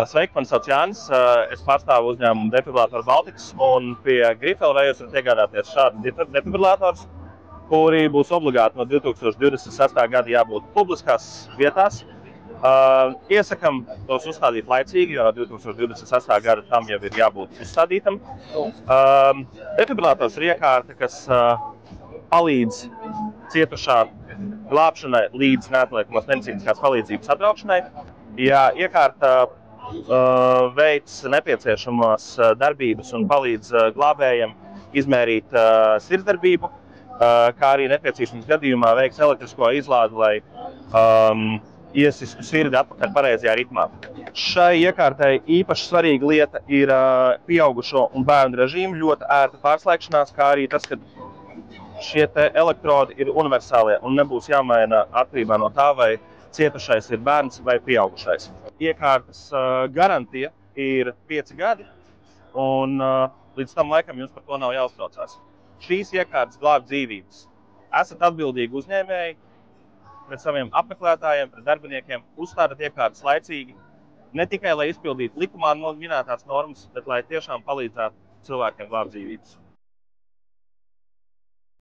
Sveiki, mani sauc Jānis. Es pārstāvu uzņēmumu Defibrillātoru Baltics, un pie Grifela jūs varat iegādāties šādu defibrillātorus, kuri būs obligāti no 2026. gada jābūt publiskās vietās. Iesakam tos uzstādīt laicīgi, jo no 2026. gada tam jau ir jābūt uzstādītam. Defibrillators ir iekārta, kas palīdz cietušā glābšanai līdz neatliekamās medicīniskās palīdzības atbraukšanai. Ja iekārta veids nepieciešamās darbības un palīdz glābējiem izmērīt sirdsdarbību, kā arī nepieciešams gadījumā veiks elektrisko izlādi, lai iesistu sirdi atpakaļ pareizajā ritmā. Šai iekārtai īpaši svarīga lieta ir pieaugušo un bērnu režīmu, ļoti ērta pārslēgšanās, kā arī tas, ka šie elektrodi ir universālie un nebūs jāmaina atkarībā no tā, vai cietušais ir bērns vai pieaugušais. Iekārtas garantija ir 5 gadi, un līdz tam laikam jums par to nav jāuztraucās. Šīs iekārtas glāb dzīvības. Esat atbildīgi uzņēmēji pret saviem apmeklētājiem, pret darbiniekiem, uzstādat iekārtas laicīgi, ne tikai lai izpildītu likumā minētās normas, bet lai tiešām palīdzētu cilvēkiem glābt dzīvības.